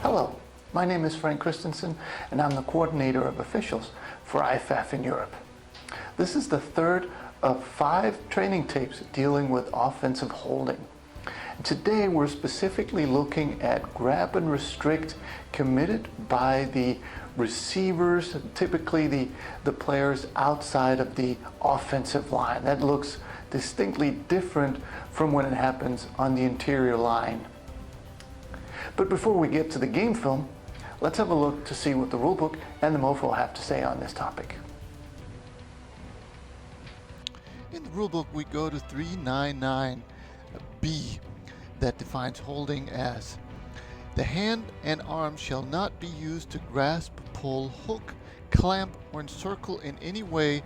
Hello, my name is Frank Christensen and I'm the coordinator of officials for IFAF in Europe. This is the third of 5 training tapes dealing with offensive holding. Today we're specifically looking at grab and restrict committed by the receivers, typically the players outside of the offensive line. That looks distinctly different from when it happens on the interior line. But before we get to the game film, let's have a look to see what the rulebook and the MOFO have to say on this topic. In the rulebook, we go to 399B that defines holding as: the hand and arm shall not be used to grasp, pull, hook, clamp, or encircle in any way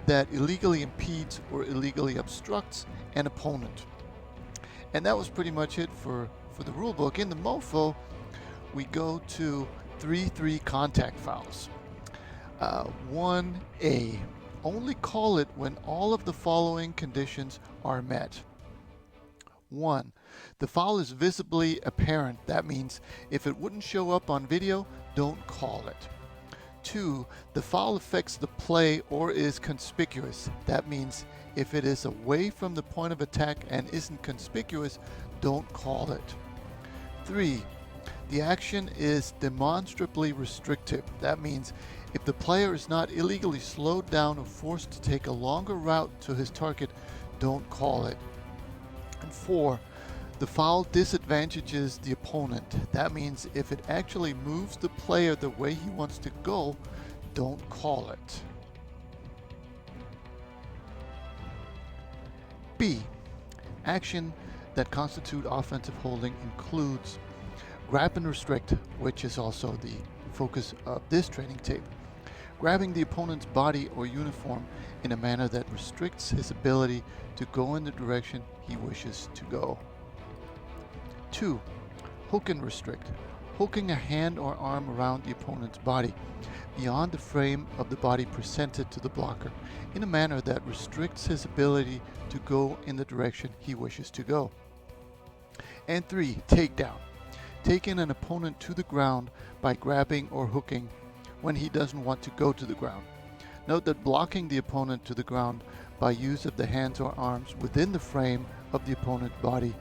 that illegally impedes or illegally obstructs an opponent. And that was pretty much it for the rulebook. In the MOFO, we go to 3-3 contact fouls. 1A, only call it when all of the following conditions are met. 1. The foul is visibly apparent. That means if it wouldn't show up on video, don't call it. 2. The foul affects the play or is conspicuous. That means if it is away from the point of attack and isn't conspicuous, don't call it. 3. The action is demonstrably restrictive. That means if the player is not illegally slowed down or forced to take a longer route to his target, don't call it. And 4. The foul disadvantages the opponent. That means if it actually moves the player the way he wants to go, don't call it. B. Action that constitute offensive holding includes grab and restrict, which is also the focus of this training tape. Grabbing the opponent's body or uniform in a manner that restricts his ability to go in the direction he wishes to go. 2. Hook and restrict. Hooking a hand or arm around the opponent's body beyond the frame of the body presented to the blocker in a manner that restricts his ability to go in the direction he wishes to go. And 3. Takedown. Taking an opponent to the ground by grabbing or hooking when he doesn't want to go to the ground. Note that blocking the opponent to the ground by use of the hands or arms within the frame of the opponent's body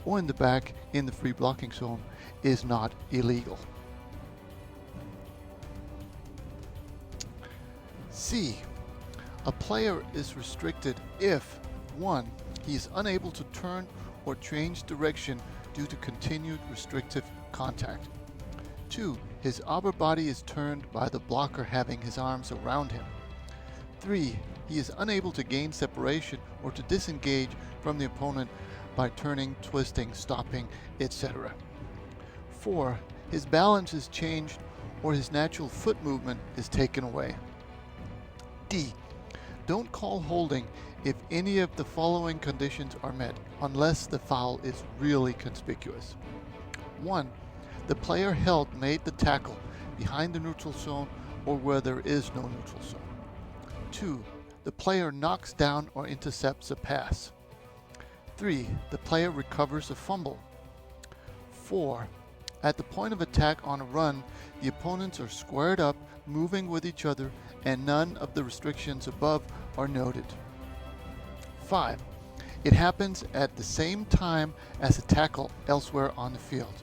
or in the back in the free blocking zone is not illegal. C. A player is restricted if 1. He is unable to turn or change direction due to continued restrictive contact. 2. His upper body is turned by the blocker having his arms around him. 3. He is unable to gain separation or to disengage from the opponent by turning, twisting, stopping, etc. 4. His balance is changed or his natural foot movement is taken away. D. Don't call holding if any of the following conditions are met, unless the foul is really conspicuous. 1. The player held made the tackle behind the neutral zone or where there is no neutral zone. 2. The player knocks down or intercepts a pass. 3. The player recovers a fumble. 4. At the point of attack on a run, the opponents are squared up, moving with each other, and none of the restrictions above are noted. 5. It happens at the same time as a tackle elsewhere on the field.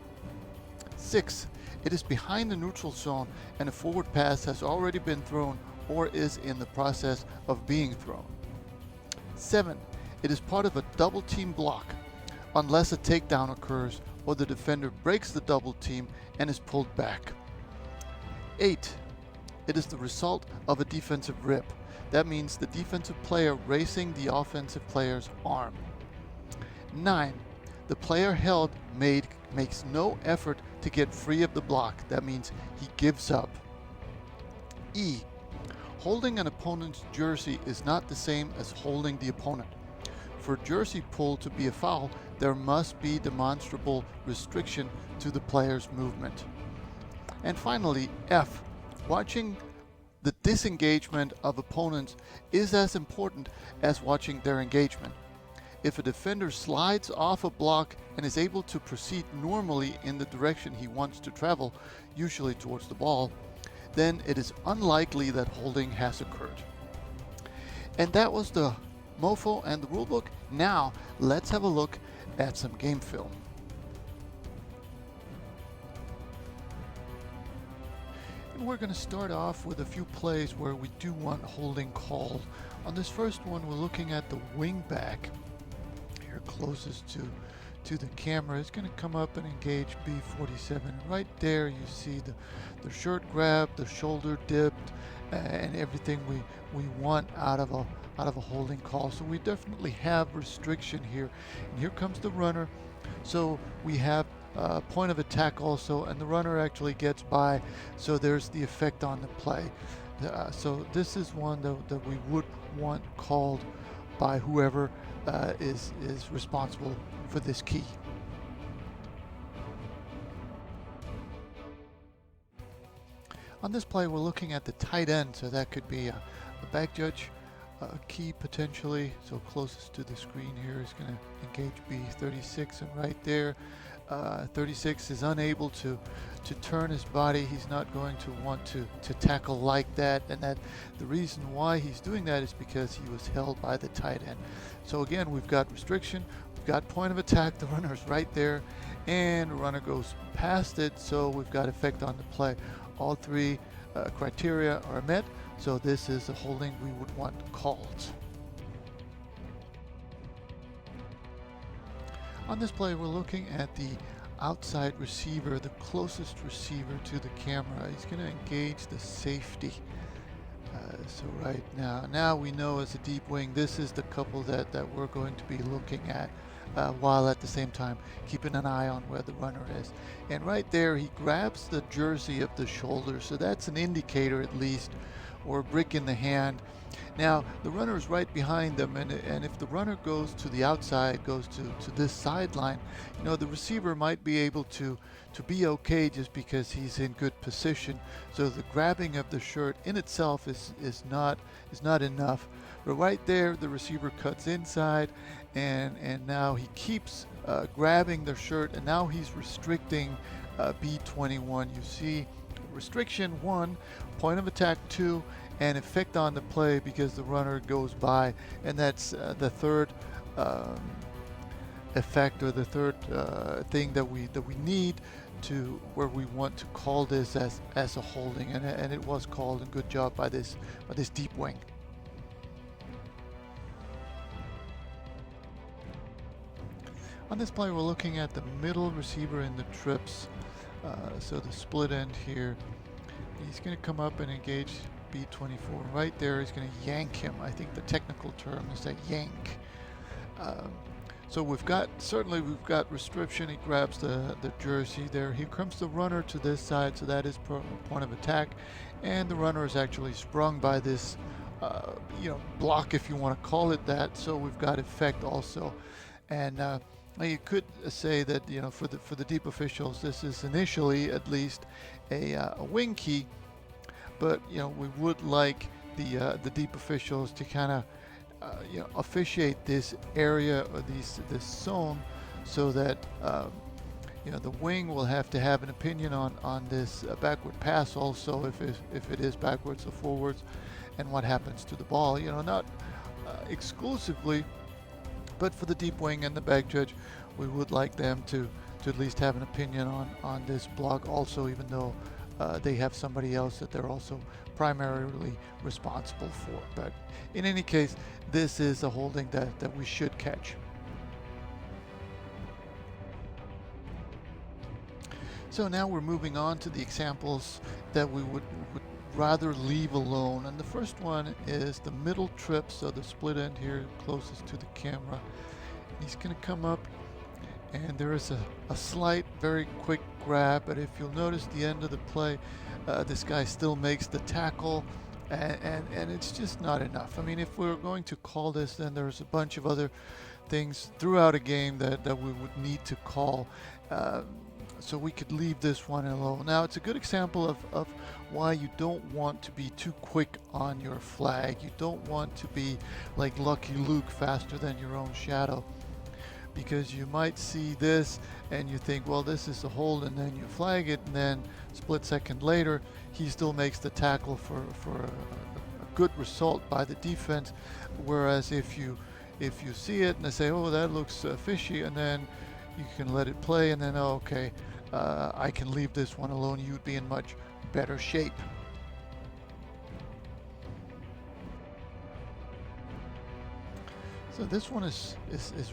6. It is behind the neutral zone and a forward pass has already been thrown or is in the process of being thrown. 7. It is part of a double team block unless a takedown occurs or the defender breaks the double team and is pulled back. 8. It is the result of a defensive rip. That means the defensive player racing the offensive player's arm. 9. The player held makes no effort to get free of the block. That means he gives up. E. Holding an opponent's jersey is not the same as holding the opponent. For jersey pull to be a foul, there must be demonstrable restriction to the player's movement. And finally, F. Watching the disengagement of opponents is as important as watching their engagement. if a defender slides off a block and is able to proceed normally in the direction he wants to travel, usually towards the ball, then it is unlikely that holding has occurred. And that was the MOFO and the rulebook. Now let's have a look at some game film. And we're going to start off with a few plays where we do want holding called. On this first one, we're looking at the wing back here closest to the camera. It's going to come up and engage B47. Right there you see the shirt grab, the shoulder dipped, and everything we want out of a holding call. So we definitely have restriction here. And here comes the runner. So we have point of attack also, and the runner actually gets by, so there's the effect on the play. So this is one that we would want called by whoever is responsible for this key. On this play, we're looking at the tight end, so that could be a back judge key potentially. So closest to the screen here is going to engage B36, and right there 36 is unable to turn his body. He's not going to want to tackle like that, and that the reason why he's doing that is because he was held by the tight end. So again, we've got restriction, we've got point of attack, the runner's right there, and the runner goes past it, so we've got effect on the play. All three criteria are met, so this is a holding we would want called. On this play, we're looking at the outside receiver, the closest receiver to the camera. He's going to engage the safety. So right now we know as a deep wing, this is the couple that we're going to be looking at, while at the same time keeping an eye on where the runner is. And right there, he grabs the jersey of the shoulder, so that's an indicator at least, or a brick in the hand. Now the runner is right behind them, and if the runner goes to the outside, goes to this sideline, the receiver might be able to be okay just because he's in good position. So the grabbing of the shirt in itself is not enough. But right there, the receiver cuts inside, and now he keeps grabbing the shirt, and now he's restricting B21. You see restriction 1, point of attack 2, and effect on the play because the runner goes by, and that's the third effect, or the third thing that we need to where we want to call this as a holding, and it was called, and good job by this deep wing. On this play, we're looking at the middle receiver in the trips, so the split end here. He's going to come up and engage B24. Right there, he's going to yank him. I think the technical term is a yank. So we've got restriction. He grabs the jersey there. Here comes the runner to this side, so that is point of attack, and the runner is actually sprung by this block, if you want to call it that. So we've got effect also, and you could say that for the deep officials, this is initially at least a wing key, but we would like the deep officials to kind of officiate this area, or this zone, so that the wing will have to have an opinion on this backward pass also, if it is backwards or forwards, and what happens to the ball. Not exclusively, but for the deep wing and the back judge, we would like them to at least have an opinion on this block also, even though they have somebody else that they're also primarily responsible for. But in any case, this is a holding that we should catch. So now we're moving on to the examples that we would rather leave alone. And the first one is the middle trip, so the split end here closest to the camera. He's going to come up, and there is a slight, very quick grab, but if you'll notice the end of the play, this guy still makes the tackle, and it's just not enough. I mean, if we're going to call this, then there's a bunch of other things throughout a game that we would need to call. so we could leave this one alone. Now it's a good example of why you don't want to be too quick on your flag. You don't want to be like Lucky Luke, faster than your own shadow, because you might see this and you think, well, this is a hold, and then you flag it, and then split second later he still makes the tackle for a good result by the defense. Whereas if you see it and they say, oh, that looks fishy, and then you can let it play, and then, oh, okay, I can leave this one alone, you'd be in much better shape. So this one is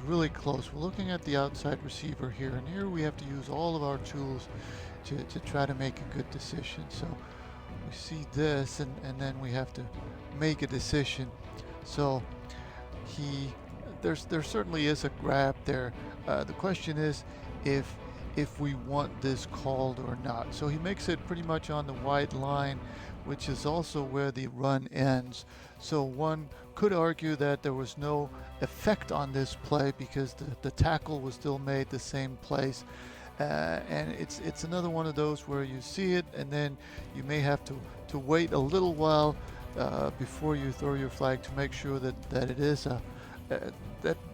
really close. We're looking at the outside receiver here, and here we have to use all of our tools to try to make a good decision. So we see this, and then we have to make a decision. So there certainly is a grab there. The question is if we want this called or not. So he makes it pretty much on the wide line, which is also where the run ends. So one could argue that there was no effect on this play because the tackle was still made the same place. And it's another one of those where you see it, and then you may have to wait a little while before you throw your flag to make sure that it is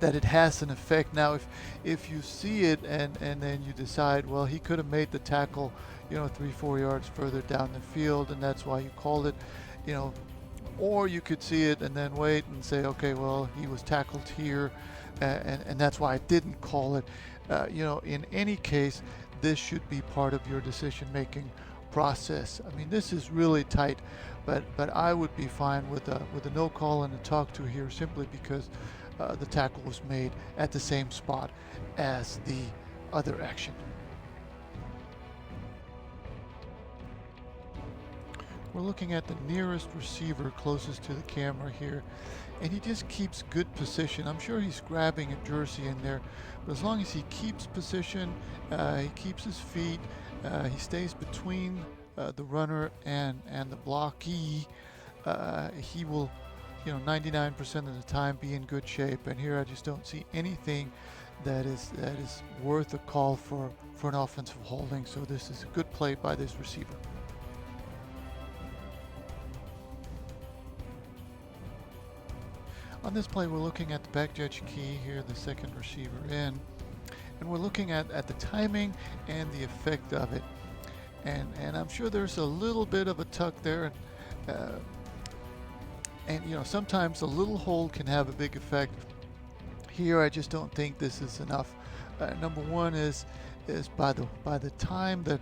that it has an effect. Now if you see it and then you decide, well, he could have made the tackle 3-4 yards further down the field, and that's why you called it, or you could see it and then wait and say, okay, well, he was tackled here, and that's why I didn't call it. In any case, this should be part of your decision-making process. I mean, this is really tight, but I would be fine with a no call and a talk to here, simply because the tackle was made at the same spot as the other action. We're looking at the nearest receiver closest to the camera here, and he just keeps good position. I'm sure he's grabbing a jersey in there, but as long as he keeps position, he keeps his feet, he stays between the runner and the blockee, he will 99% of the time be in good shape. And here I just don't see anything that is worth a call for an offensive holding. So this is a good play by this receiver. On this play, we're looking at the back judge key here, the second receiver in, and we're looking at the timing and the effect of it. And I'm sure there's a little bit of a tuck there, and sometimes a little hold can have a big effect. Here I just don't think this is enough. Number one is by the time that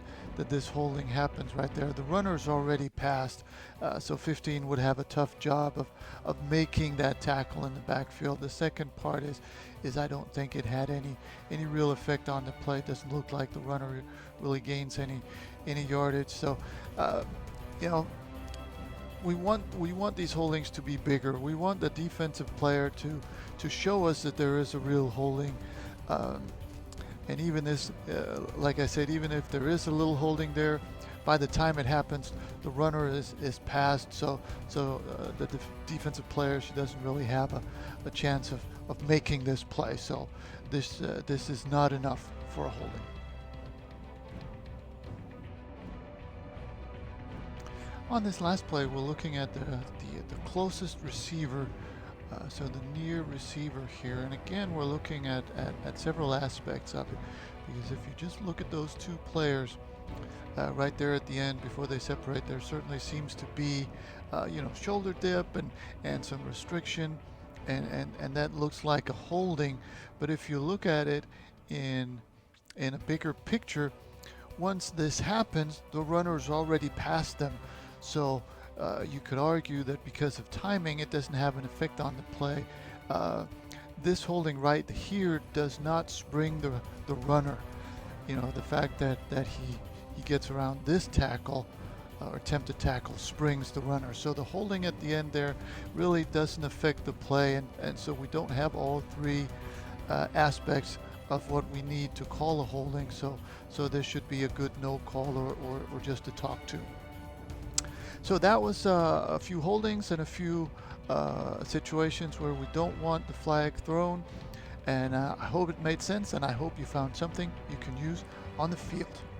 this holding happens right there, the runner's already passed, so 15 would have a tough job of making that tackle in the backfield. The second part is I don't think it had any real effect on the play. It doesn't look like the runner really gains any yardage. So we want these holdings to be bigger. We want the defensive player to show us that there is a real holding. And even this, like I said, even if there is a little holding there, by the time it happens, the runner is passed. So the defensive player, she doesn't really have a chance of making this play. So this is not enough for a holding. On this last play, we're looking at the closest receiver, so the near receiver here, and again we're looking at several aspects of it, because if you just look at those two players right there at the end before they separate, there certainly seems to be shoulder dip and some restriction, and that looks like a holding. But if you look at it in a bigger picture, once this happens, the runner's already past them. So you could argue that because of timing, it doesn't have an effect on the play. This holding right here does not spring the runner. The fact that he gets around this tackle or attempted tackle springs the runner. So the holding at the end there really doesn't affect the play, and so we don't have all three aspects of what we need to call a holding. So this should be a good no call or just a talk to. So that was a few holdings and a few situations where we don't want the flag thrown. And I hope it made sense, and I hope you found something you can use on the field.